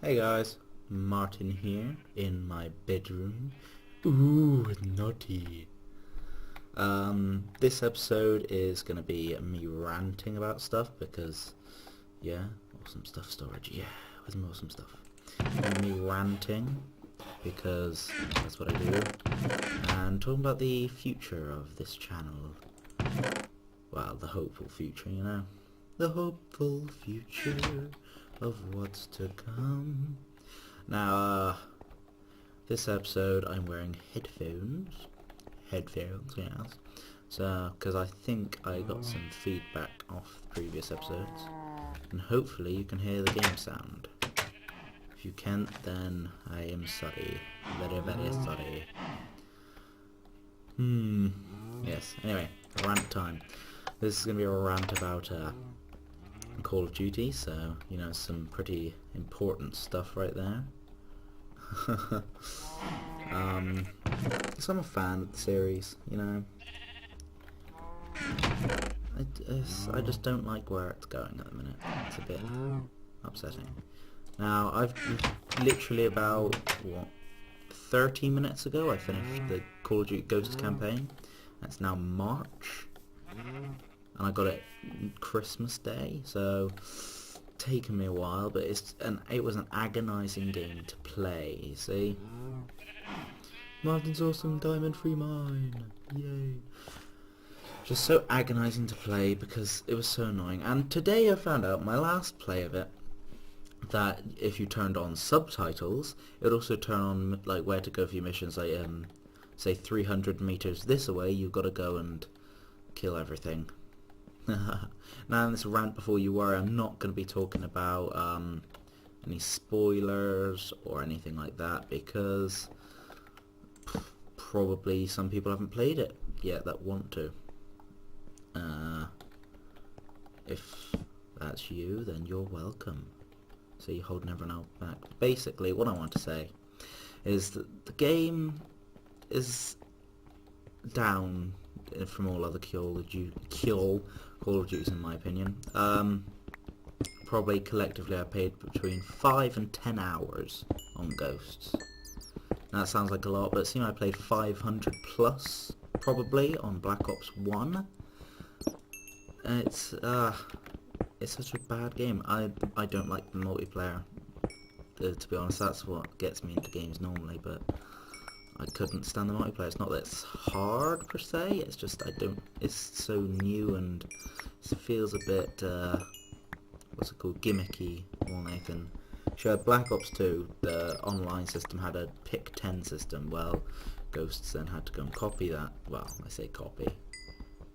Hey guys, Martin here in my bedroom. Ooh, naughty. This episode is gonna be me ranting about stuff because, yeah, awesome stuff storage. Yeah, where's my awesome stuff? Me ranting because that's what I do, and talking about the future of this channel. Well, the hopeful future, you know, the hopeful future of what's to come. Now, this episode I'm wearing headphones, yes. So, because I think I got some feedback off the previous episodes, and hopefully you can hear the game sound. If you can't, then I am sorry, very, very sorry. Yes. Anyway, rant time. This is gonna be a rant about Call of Duty, so, you know, some pretty important stuff right there. So I'm a fan of the series, you know. I just don't like where it's going at the minute. It's a bit upsetting. Now, I've literally about, 30 minutes ago I finished the Call of Duty Ghosts campaign. It's now March. And I got it Christmas Day, so taken me a while, but it was an agonizing game to play, you see. Martyn's awesome diamond free mine, yay. Just so agonizing to play because it was so annoying. And today I found out, my last play of it, that if you turned on subtitles, it would also turn on like where to go for your missions, like say 300 meters this way, you've got to go and kill everything. Now in this rant before you worry, I'm not going to be talking about any spoilers or anything like that because probably some people haven't played it yet that want to. If that's you, then you're welcome. So you're holding everyone else back. Basically, what I want to say is that the game is down from all other Call of Duties in my opinion. Probably collectively I paid between 5 and 10 hours on Ghosts. Now that sounds like a lot, but it seems I played 500 plus probably on Black Ops 1. And it's such a bad game. I don't like the multiplayer. To be honest, that's what gets me into games normally, but I couldn't stand the multiplayer. It's not that it's hard per se, it's just it's so new and it feels a bit, what's it called, gimmicky more than anything. Sure, Black Ops 2, the online system had a pick 10 system, well, Ghosts then had to go and copy that. Well, I say copy. It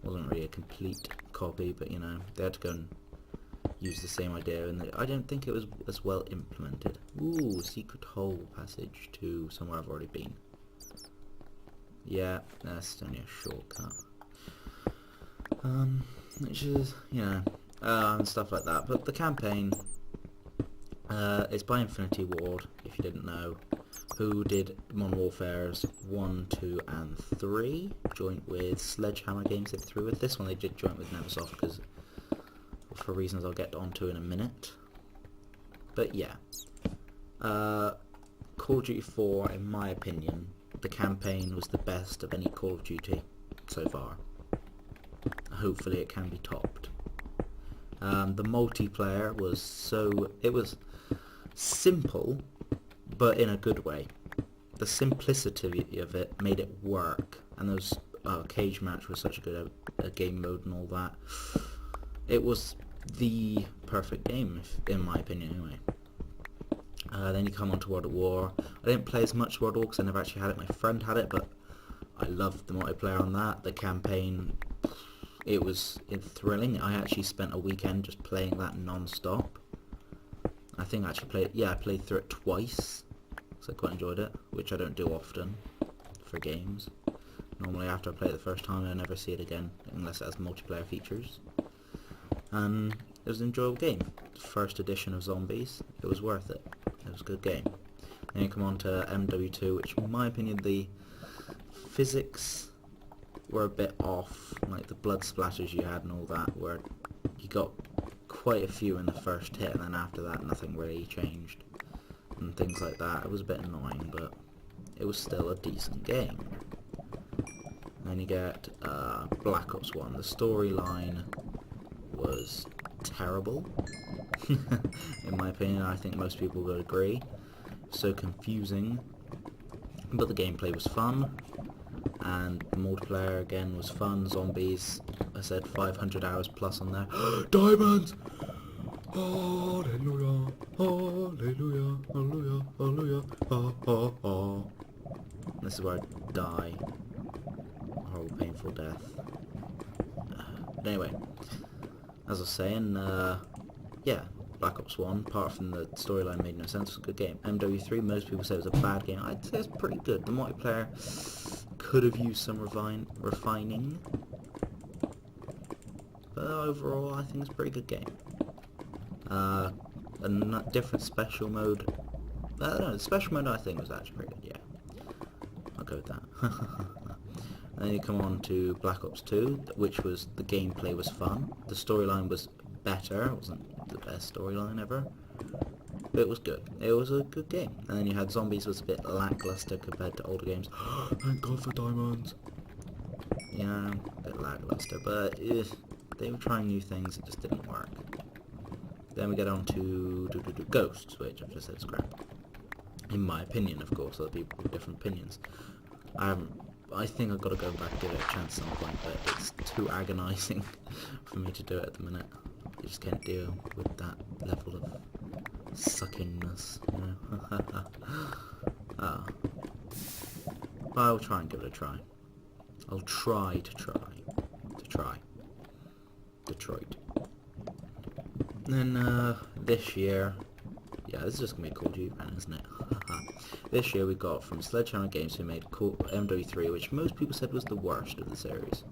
wasn't really a complete copy, but you know, they had to go and use the same idea, and I don't think it was as well implemented. Ooh, secret hole passage to somewhere I've already been. Yeah, that's only a shortcut. Which is, you know, and stuff like that. But the campaign, is by Infinity Ward, if you didn't know, who did Modern Warfare's 1, 2, and 3, joint with Sledgehammer Games did 3 with. This one they did joint with Neversoft, because for reasons I'll get onto in a minute. But yeah, Call of Duty 4, in my opinion, the campaign was the best of any Call of Duty so far. Hopefully it can be topped. The multiplayer was simple, but in a good way. The simplicity of it made it work, and those cage match was such a good game mode and all that. It was the perfect game, in my opinion, anyway. Then you come on to World at War. I didn't play as much World at War because I never actually had it. My friend had it, but I loved the multiplayer on that. The campaign, it was thrilling. I actually spent a weekend just playing that non-stop. I think I actually I played through it twice, so I quite enjoyed it, which I don't do often for games. Normally after I play it the first time I never see it again, unless it has multiplayer features. And it was an enjoyable game. First edition of Zombies, it was worth it. It was a good game. Then you come on to MW2, which in my opinion the physics were a bit off, like the blood splatters you had and all that, where you got quite a few in the first hit, and then after that nothing really changed. and things like that. It was a bit annoying, but it was still a decent game. Then you get Black Ops 1. The storyline was terrible. In my opinion, I think most people would agree. So confusing, but the gameplay was fun, and the multiplayer again was fun. Zombies, I said 500 hours plus on there. Diamonds! Hallelujah, hallelujah, hallelujah, hallelujah, ha ha ha. This is where I die. A horrible, painful death. But anyway, as I was saying, yeah, Black Ops 1, apart from the storyline made no sense, was a good game. MW3, most people say it was a bad game. I'd say it's pretty good. The multiplayer could have used some refining, but overall I think it's a pretty good game. A different special mode. No, the special mode I think was actually pretty good, yeah. I'll go with that. And then you come on to Black Ops 2, which was, the gameplay was fun. The storyline was better. It wasn't the best storyline ever, but it was good. It was a good game. And then you had Zombies, was a bit lackluster compared to older games. Thank God for diamonds. Yeah, a bit lackluster, but they were trying new things, it just didn't work. Then we get on to Ghosts, which I've just said is crap. In my opinion, of course, other people have different opinions. I think I've got to go back and give it a chance at some point, but it's too agonising for me to do it at the minute. I just can't deal with that level of suckingness, you know. But I'll try and give it a try. I'll try to try. Detroit. Then this year, yeah, this is just gonna be a Call of Duty run, isn't it? This year we got from Sledgehammer Games, who made MW3, which most people said was the worst of the series.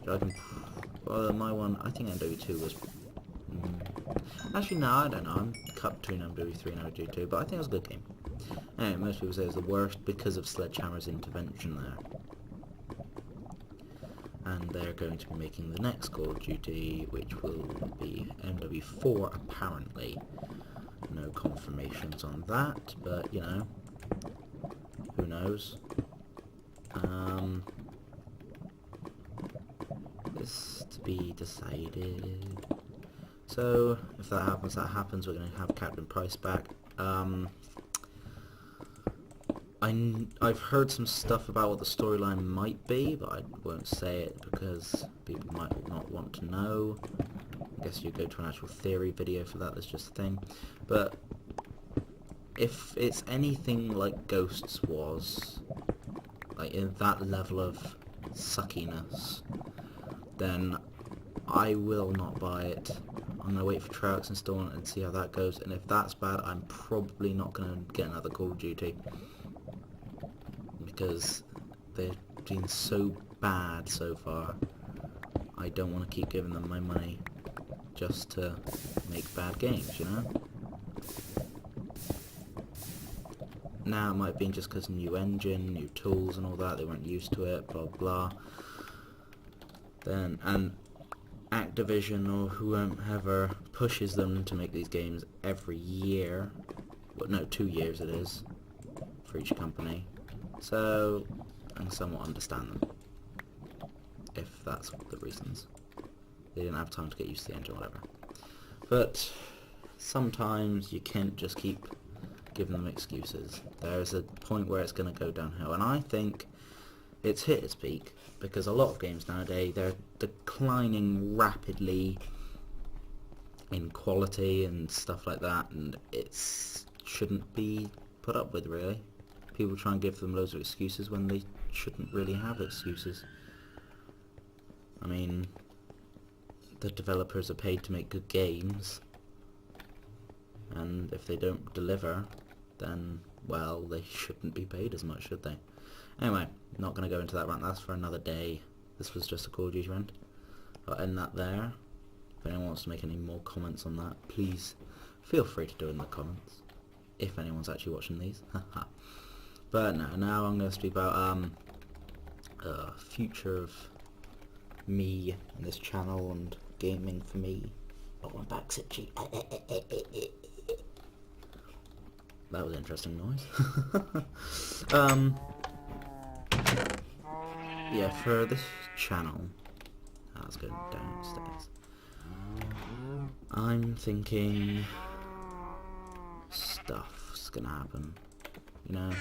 My one, I think MW2 was. Actually, no, I don't know. I'm cut between MW3 and MW2, but I think it was a good game. Anyway, most people say it was the worst because of Sledgehammer's intervention there. And they're going to be making the next Call of Duty, which will be MW4 apparently. No confirmations on that, but you know, who knows. It's to be decided. So if that happens, we're going to have Captain Price back. I've heard some stuff about what the storyline might be, but I won't say it because people might not want to know. I guess you go to an actual theory video for that, that's just a thing. But if it's anything like Ghosts was, like in that level of suckiness, then I will not buy it. I'm going to wait for Treyarch's installment and see how that goes, and if that's bad, I'm probably not going to get another Call of Duty. Because they've been so bad so far, I don't want to keep giving them my money just to make bad games, you know? Now it might have been just because new engine, new tools and all that, they weren't used to it, blah blah. Then, and Activision or whoever pushes them to make these games every year, well no, 2 years it is, for each company. So, I can somewhat understand them, if that's the reasons. They didn't have time to get used to the engine or whatever. But, sometimes you can't just keep giving them excuses. There's a point where it's going to go downhill, and I think it's hit its peak, because a lot of games nowadays, they're declining rapidly in quality and stuff like that, and it shouldn't be put up with, really. People try and give them loads of excuses when they shouldn't really have excuses. I mean, the developers are paid to make good games, and if they don't deliver, then, well, they shouldn't be paid as much, should they? Anyway, not going to go into that rant, that's for another day. This was just a Call of Duty rant. I'll end that there. If anyone wants to make any more comments on that, please feel free to do it in the comments. If anyone's actually watching these. But no, now I'm going to speak about future of me and this channel and gaming for me. Oh, I'm back, Sitchy. that was an interesting noise. Yeah, for this channel, let's go downstairs. I'm thinking stuff's gonna happen. You know,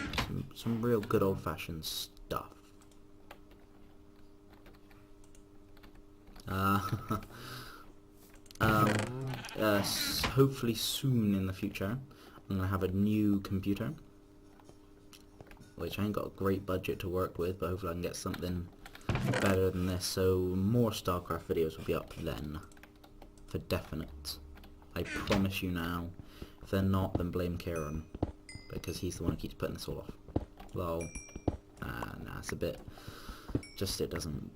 some real good old-fashioned stuff. Hopefully soon in the future, I'm gonna have a new computer, which I ain't got a great budget to work with, but hopefully I can get something better than this. So more StarCraft videos will be up then, for definite. I promise you now. If they're not, then blame Kieran, because he's the one who keeps putting this all off. Lol. Nah, it's a bit. Just it doesn't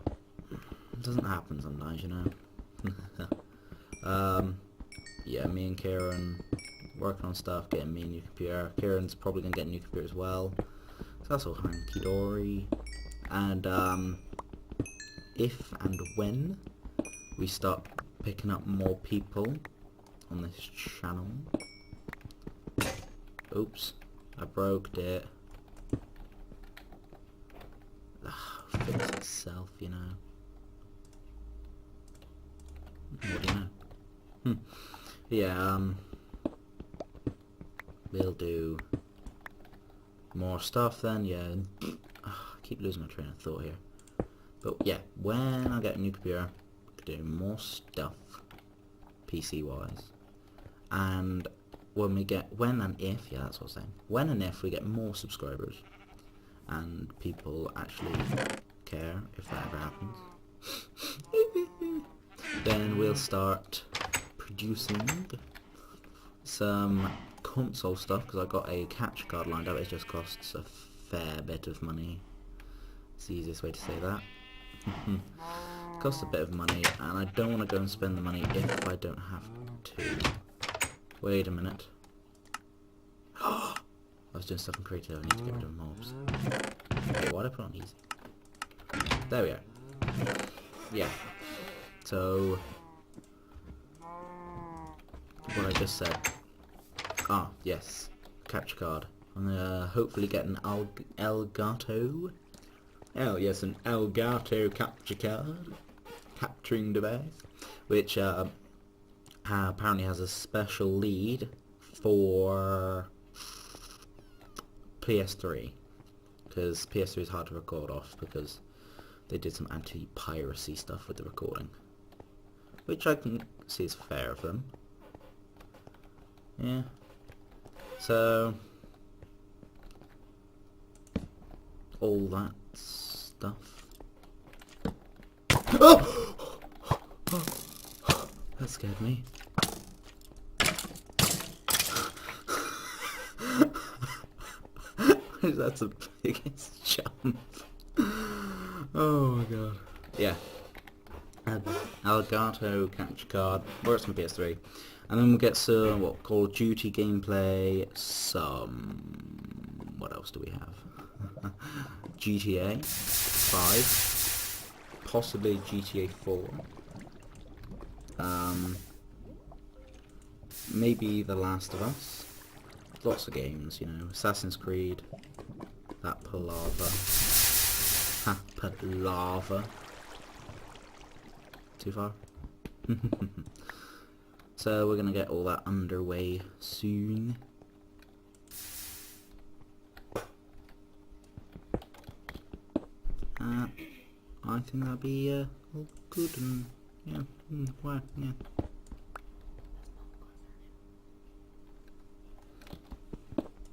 happen sometimes, you know. Yeah, me and Kieran working on stuff, getting me a new computer. Kieran's probably gonna get a new computer as well. So that's all hanky dory. And if and when we start picking up more people on this channel. Oops, I broke it. Fix itself, you know. What do you know? Yeah, we'll do more stuff then, yeah. I keep losing my train of thought here. But yeah, when I get a new computer, we can do more stuff, PC-wise. And when and if, yeah, that's what I'm saying. When and if we get more subscribers, and people actually care, if that ever happens, then we'll start producing some console stuff, because I've got a capture card lined up. It just costs a fair bit of money. It's the easiest way to say that. Costs a bit of money, and I don't want to go and spend the money if I don't have to. Wait a minute. I was doing stuff in creative. I need to get rid of mobs. Wait, why did I put on easy? There we are. Yeah. So what I just said. Ah, yes. Capture card. I'm gonna hopefully get an Elgato. Oh yes, an Elgato capture card. Capturing device. Which apparently has a special lead for PS3. Because PS3 is hard to record off because they did some anti-piracy stuff with the recording. Which I can see is fair of them. Yeah. So all that stuff. Oh! That scared me. That's the biggest jump. Oh my god. Yeah. Elgato capture card. Works on PS3. And then we'll get some Call of Duty gameplay. Some. What else do we have? GTA 5. Possibly GTA 4. Maybe The Last of Us. Lots of games, you know. Assassin's Creed. That palaver. Ha, palaver. Too far? So we're gonna get all that underway soon. I think that'll be all good and yeah, well, yeah.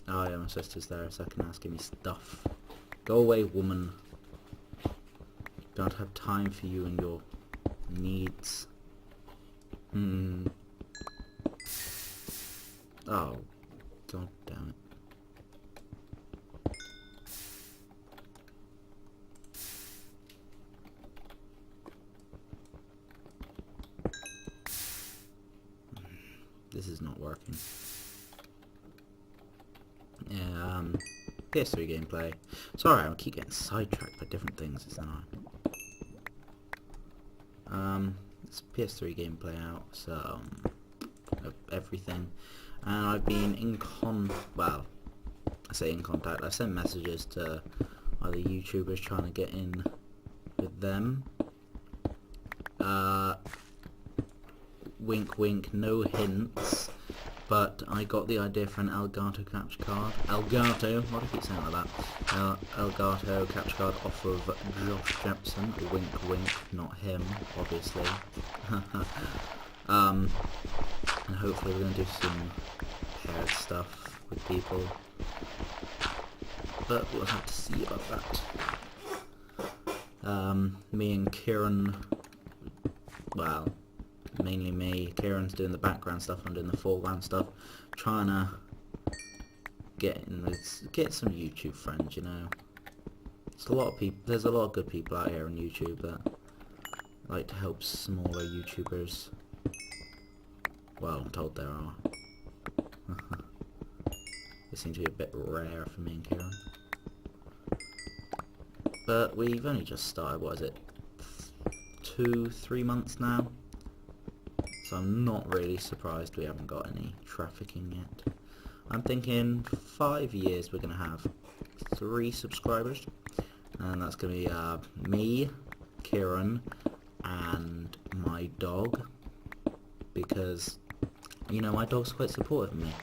Oh yeah, my sister's there a second asking me stuff. Go away, woman. Don't have time for you and your needs. Oh, god damn it. This is not working. Yeah, PS3 gameplay. Sorry, I keep getting sidetracked by different things, it's not. It's PS3 gameplay out, so of everything. and I've been well, I say in contact, I've sent messages to other YouTubers trying to get in with them. Wink wink, no hints, but I got the idea for an Elgato capture card. Elgato, why do I keep saying it like that? Elgato capture card off of Josh Jepson. Wink wink, not him, obviously. And hopefully we're going to do some paired stuff with people. But we'll have to see about that. Me and Kieran, well, mainly me. Kieran's doing the background stuff, I'm doing the foreground stuff. Trying to get some YouTube friends, you know. There's a lot of people. There's a lot of good people out here on YouTube that like to help smaller YouTubers. Well, I'm told there are. It seems to be a bit rare for me and Kieran. But we've only just started. What is it? 2-3 months now. So I'm not really surprised we haven't got any trafficking yet. I'm thinking 5 years we're going to have 3 subscribers. And that's going to be me, Kieran, and my dog. Because, you know, my dog's quite supportive of me.